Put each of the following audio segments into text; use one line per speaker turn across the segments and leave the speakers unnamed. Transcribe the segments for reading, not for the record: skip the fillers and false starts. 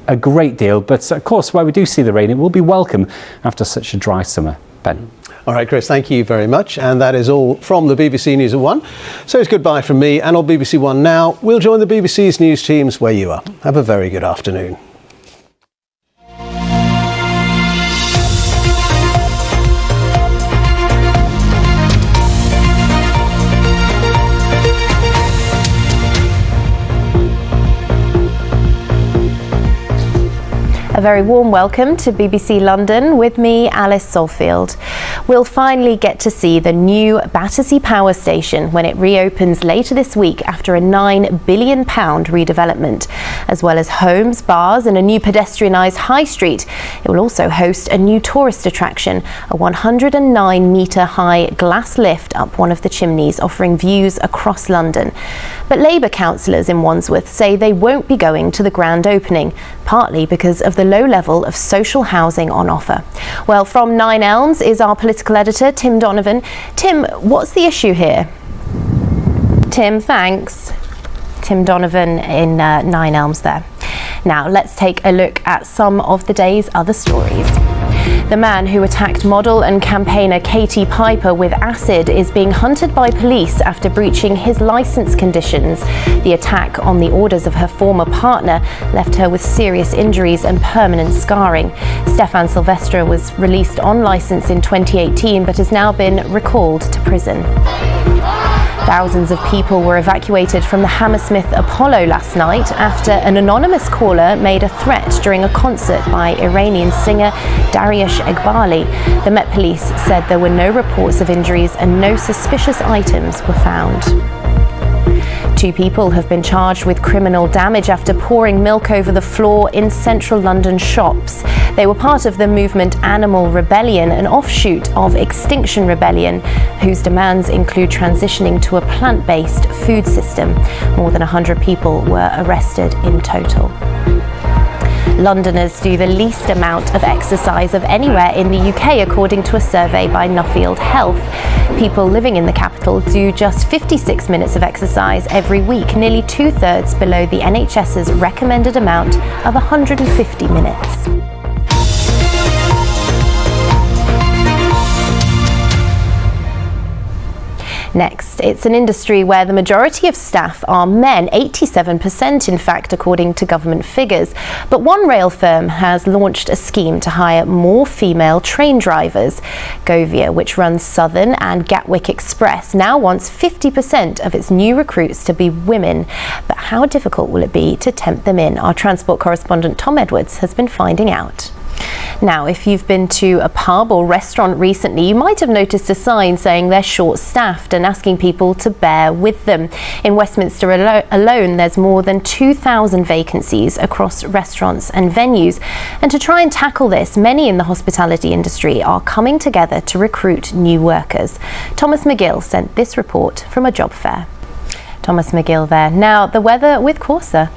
a great deal, but of course, where we do see the rain, it will be welcome after such a dry summer. Ben.
All right, Chris, thank you very much. And that is all from the BBC News at 1. So it's goodbye from me and on BBC One now. We'll join the BBC's news teams where you are. Have a very good afternoon.
A very warm welcome to BBC London with me, Alice Salfield. We'll finally get to see the new Battersea Power Station when it reopens later this week after a £9 billion redevelopment. As well as homes, bars and a new pedestrianised high street, it will also host a new tourist attraction, a 109-metre high glass lift up one of the chimneys offering views across London. But Labour councillors in Wandsworth say they won't be going to the grand opening, partly because of the low level of social housing on offer. Well, from Nine Elms is our political editor, Tim Donovan. Tim, what's the issue here? Tim, thanks. Tim Donovan in Nine Elms there. Now, let's take a look at some of the day's other stories. The man who attacked model and campaigner Katie Piper with acid is being hunted by police after breaching his licence conditions. The attack on the orders of her former partner left her with serious injuries and permanent scarring. Stefan Silvestre was released on licence in 2018 but has now been recalled to prison. Thousands of people were evacuated from the Hammersmith Apollo last night after an anonymous caller made a threat during a concert by Iranian singer Dariush Eghbali. The Met Police said there were no reports of injuries and no suspicious items were found. 2 people have been charged with criminal damage after pouring milk over the floor in central London shops. They were part of the movement Animal Rebellion, an offshoot of Extinction Rebellion, whose demands include transitioning to a plant-based food system. More than 100 people were arrested in total. Londoners do the least amount of exercise of anywhere in the UK, according to a survey by Nuffield Health. People living in the capital do just 56 minutes of exercise every week, nearly 2/3 below the NHS's recommended amount of 150 minutes. Next, it's an industry where the majority of staff are men, 87% in fact, according to government figures. But one rail firm has launched a scheme to hire more female train drivers. Govia, which runs Southern and Gatwick Express, now wants 50% of its new recruits to be women. But how difficult will it be to tempt them in? Our transport correspondent Tom Edwards has been finding out. Now, if you've been to a pub or restaurant recently, you might have noticed a sign saying they're short-staffed and asking people to bear with them. In Westminster alone, there's more than 2,000 vacancies across restaurants and venues. And to try and tackle this, many in the hospitality industry are coming together to recruit new workers. Thomas McGill sent this report from a job fair. Thomas McGill there. Now, the weather with Corsa.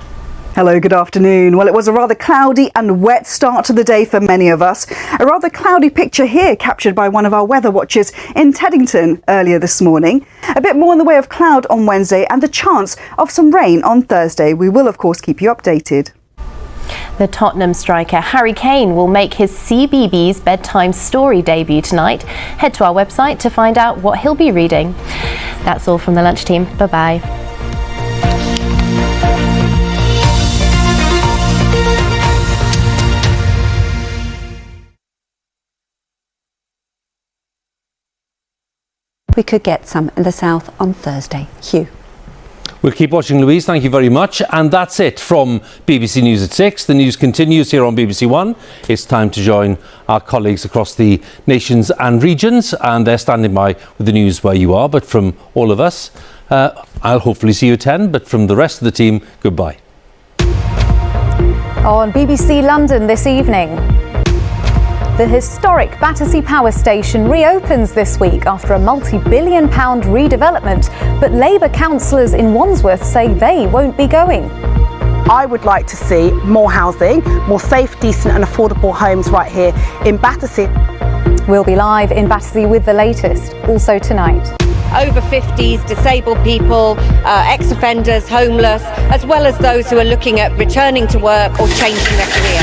Hello, good afternoon. Well, it was a rather cloudy and wet start to the day for many of us. A rather cloudy picture here captured by one of our weather watchers in Teddington earlier this morning. A bit more in the way of cloud on Wednesday and a chance of some rain on Thursday. We will, of course, keep you updated.
The Tottenham striker Harry Kane will make his CBeebies bedtime story debut tonight. Head to our website to find out what he'll be reading. That's all from the Lunch team. Bye-bye.
We could get some in the south on Thursday. Hugh.
We'll keep watching, Louise. Thank you very much. And that's it from BBC News at 6. The news continues here on BBC One. It's time to join our colleagues across the nations and regions, and they're standing by with the news where you are. But from all of us, I'll hopefully see you at 10. But from the rest of the team, goodbye.
On BBC London this evening. The historic Battersea Power Station reopens this week after a multi-billion-pound redevelopment, but Labour councillors in Wandsworth say they won't be going.
I would like to see more housing, more safe, decent and affordable homes right here in Battersea.
We'll be live in Battersea with the latest, also tonight.
over 50s, disabled people, ex-offenders, homeless, as well as those who are looking at returning to work or changing their career.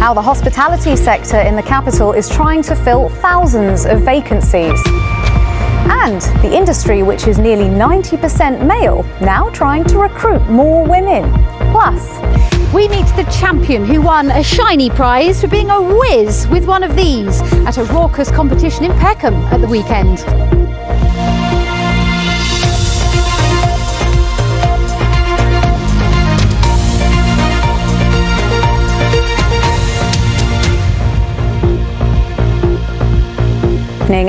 How the hospitality sector in the capital is trying to fill thousands of vacancies. And the industry, which is nearly 90% male, now trying to recruit more women. Plus,
we meet the champion who won a shiny prize for being a whiz with one of these at a raucous competition in Peckham at the weekend.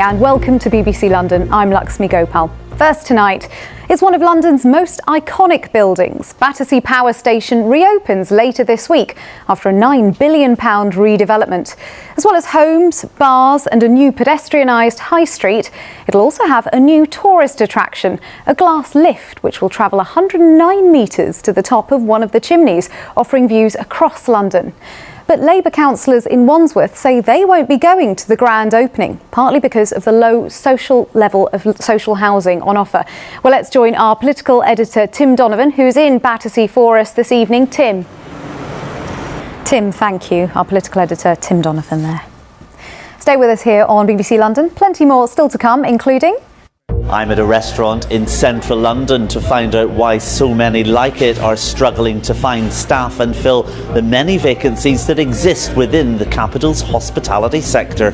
And welcome to BBC London. I'm Luxmy Gopal. First tonight is one of London's most iconic buildings. Battersea Power Station reopens later this week after a £9 billion redevelopment. As well as homes, bars and a new pedestrianised high street, it'll also have a new tourist attraction, a glass lift which will travel 109 metres to the top of one of the chimneys, offering views across London. But Labour councillors in Wandsworth say they won't be going to the grand opening, partly because of the low social level of social housing on offer. Well, let's join our political editor, Tim Donovan, who's in Battersea for us this evening. Tim, thank you. Our political editor, Tim Donovan there. Stay with us here on BBC London. Plenty more still to come, including...
I'm at a restaurant in central London to find out why so many like it are struggling to find staff and fill the many vacancies that exist within the capital's hospitality sector.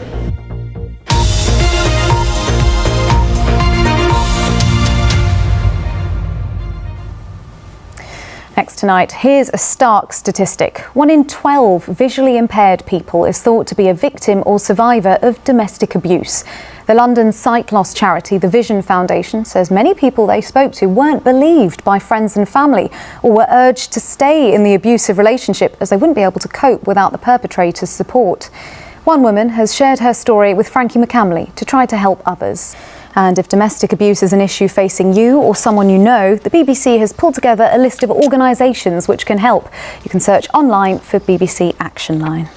Next tonight, here's a stark statistic. 1 in 12 visually impaired people is thought to be a victim or survivor of domestic abuse. The London sight loss charity, the Vision Foundation, says many people they spoke to weren't believed by friends and family or were urged to stay in the abusive relationship as they wouldn't be able to cope without the perpetrator's support. One woman has shared her story with Frankie McCamley to try to help others. And if domestic abuse is an issue facing you or someone you know, the BBC has pulled together a list of organisations which can help. You can search online for BBC Action Line.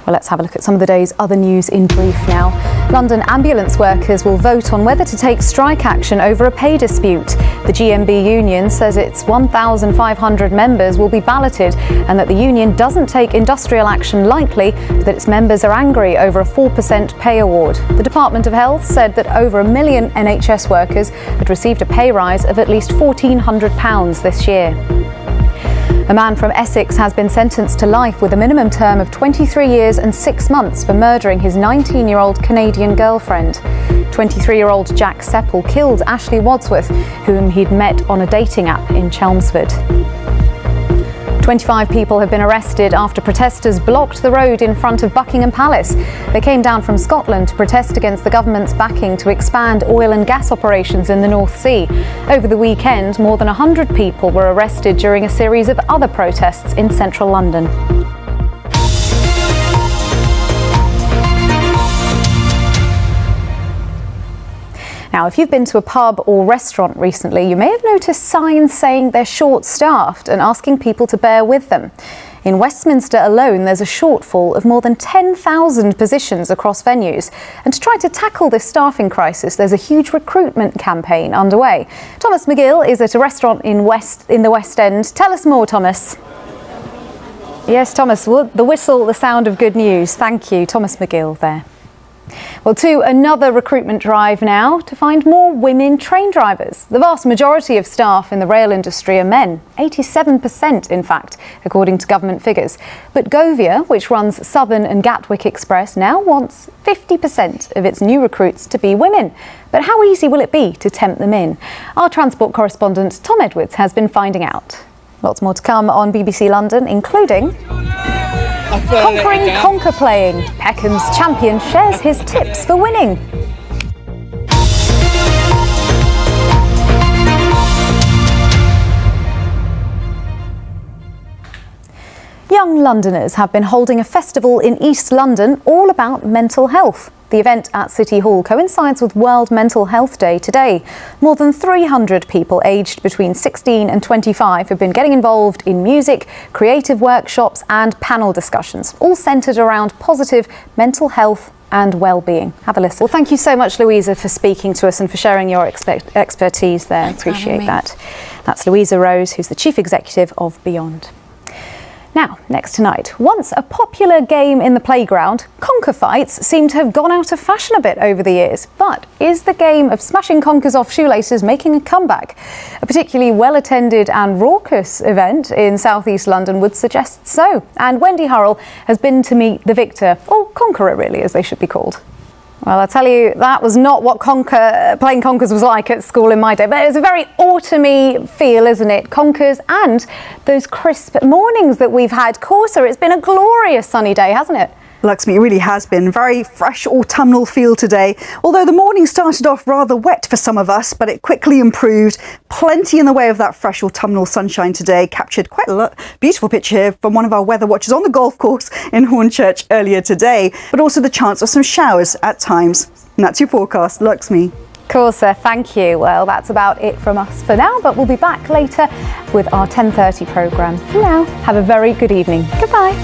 Well, let's have a look at some of the day's other news in brief now. London ambulance workers will vote on whether to take strike action over a pay dispute. The GMB union says its 1,500 members will be balloted and that the union doesn't take industrial action lightly, that its members are angry over a 4% pay award. The Department of Health said that over 1 million NHS workers had received a pay rise of at least £1,400 this year. A man from Essex has been sentenced to life with a minimum term of 23 years and 6 months for murdering his 19-year-old Canadian girlfriend. 23-year-old Jack Seppel killed Ashley Wadsworth, whom he'd met on a dating app in Chelmsford. 25 people have been arrested after protesters blocked the road in front of Buckingham Palace. They came down from Scotland to protest against the government's backing to expand oil and gas operations in the North Sea. Over the weekend, more than 100 people were arrested during a series of other protests in central London. Now, if you've been to a pub or restaurant recently, you may have noticed signs saying they're short-staffed and asking people to bear with them. In Westminster alone, there's a shortfall of more than 10,000 positions across venues. And to try to tackle this staffing crisis, there's a huge recruitment campaign underway. Thomas McGill is at a restaurant in the West End. Tell us more, Thomas. Yes, Thomas, the whistle, the sound of good news. Thank you, Thomas McGill there. Well, to another recruitment drive now to find more women train drivers. The vast majority of staff in the rail industry are men, 87% in fact, according to government figures. But Govia, which runs Southern and Gatwick Express, now wants 50% of its new recruits to be women. But how easy will it be to tempt them in? Our transport correspondent Tom Edwards has been finding out. Lots more to come on BBC London, including... Conquering conquer playing. Peckham's champion shares his tips for winning. Young Londoners have been holding a festival in East London all about mental health. The event at City Hall coincides with World Mental Health Day today. More than 300 people aged between 16 and 25 have been getting involved in music, creative workshops and panel discussions, all centred around positive mental health and well-being. Have a listen. Well, thank you so much, Louisa, for speaking to us and for sharing your expertise there.
Thanks for having
Appreciate
me.
that. That's Louisa Rose, who's the Chief Executive of Beyond. Now, next tonight, once a popular game in the playground, conker fights seem to have gone out of fashion a bit over the years. But is the game of smashing conkers off shoelaces making a comeback? A particularly well-attended and raucous event in southeast London would suggest so. And Wendy Hurrell has been to meet the victor, or conqueror really, as they should be called. Well, I tell you, that was not what playing conkers was like at school in my day. But it's a very autumny feel, isn't it? Conkers and those crisp mornings that we've had. Corsa, it's been a glorious sunny day, hasn't it?
Luxmy, it really has been. Very fresh autumnal feel today. Although the morning started off rather wet for some of us, but it quickly improved. Plenty in the way of that fresh autumnal sunshine today. Captured quite a beautiful picture here from one of our weather watchers on the golf course in Hornchurch earlier today. But also the chance of some showers at times. And that's your forecast, Luxmy.
Corsa, thank you. Well, that's about it from us for now, but we'll be back later with our 10:30 programme. For now, have a very good evening. Goodbye.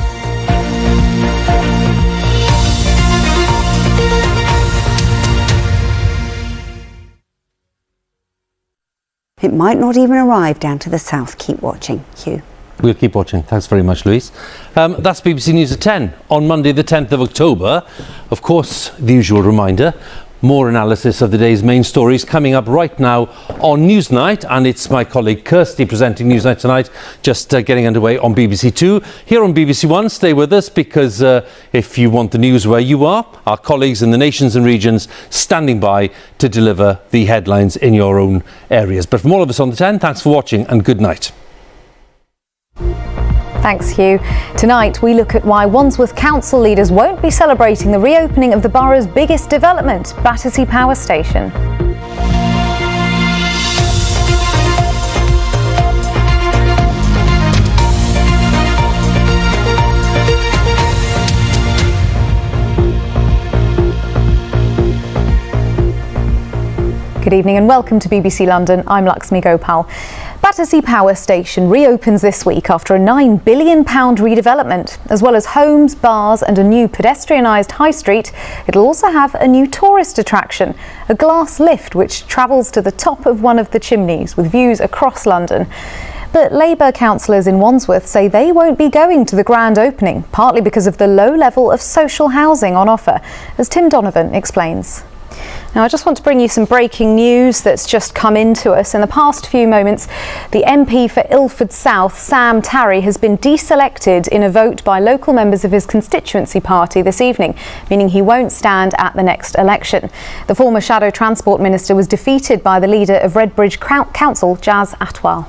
It might not even arrive down to the south. Keep watching, Hugh.
We'll keep watching. Thanks very much, Louise. That's BBC News at 10 on Monday the 10th of October. Of course, the usual reminder, more analysis of the day's main stories coming up right now on Newsnight, and it's my colleague Kirsty presenting Newsnight tonight, just getting underway on BBC Two. Here on BBC One, stay with us because if you want the news where you are, our colleagues in the nations and regions standing by to deliver the headlines in your own areas. But from all of us on the 10, thanks for watching and good night.
Thanks, Hugh. Tonight, we look at why Wandsworth Council leaders won't be celebrating the reopening of the borough's biggest development, Battersea Power Station. Good evening and welcome to BBC London. I'm Luxmy Gopal. Battersea Power Station reopens this week after a £9 billion redevelopment. As well as homes, bars and a new pedestrianised high street, it'll also have a new tourist attraction, a glass lift which travels to the top of one of the chimneys with views across London. But Labour councillors in Wandsworth say they won't be going to the grand opening, partly because of the low level of social housing on offer, as Tim Donovan explains. Now, I just want to bring you some breaking news that's just come into us. In the past few moments, the MP for Ilford South, Sam Tarry, has been deselected in a vote by local members of his constituency party this evening, meaning he won't stand at the next election. The former Shadow Transport Minister was defeated by the leader of Redbridge Council, Jazz Atwal.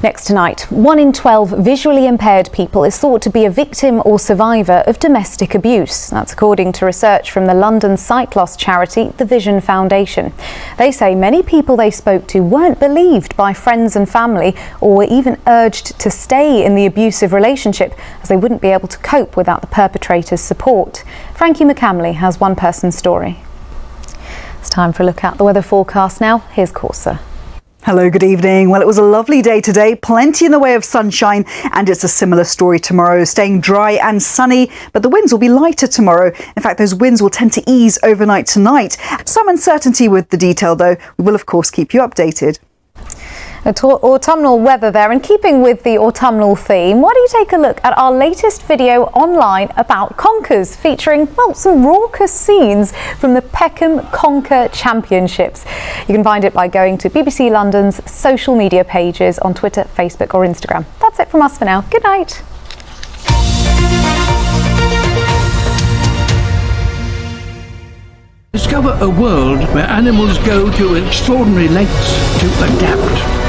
Next tonight, 1 in 12 visually impaired people is thought to be a victim or survivor of domestic abuse. That's according to research from the London sight loss charity, the Vision Foundation. They say many people they spoke to weren't believed by friends and family or were even urged to stay in the abusive relationship as they wouldn't be able to cope without the perpetrator's support. Frankie McCamley has one person's story. It's time for a look at the weather forecast now. Here's Corsa.
Hello, good evening. Well, it was a lovely day today, plenty in the way of sunshine, and it's a similar story tomorrow, staying dry and sunny, but the winds will be lighter tomorrow. In fact, those winds will tend to ease overnight tonight. Some uncertainty with the detail, though. We will, of course, keep you updated.
Autumnal weather there, and keeping with the autumnal theme, why don't you take a look at our latest video online about conkers, featuring, well, some raucous scenes from the Peckham Conker Championships. You can find it by going to BBC London's social media pages on Twitter, Facebook or Instagram. That's it from us for now. Good night.
Discover a world where animals go to extraordinary lengths to adapt.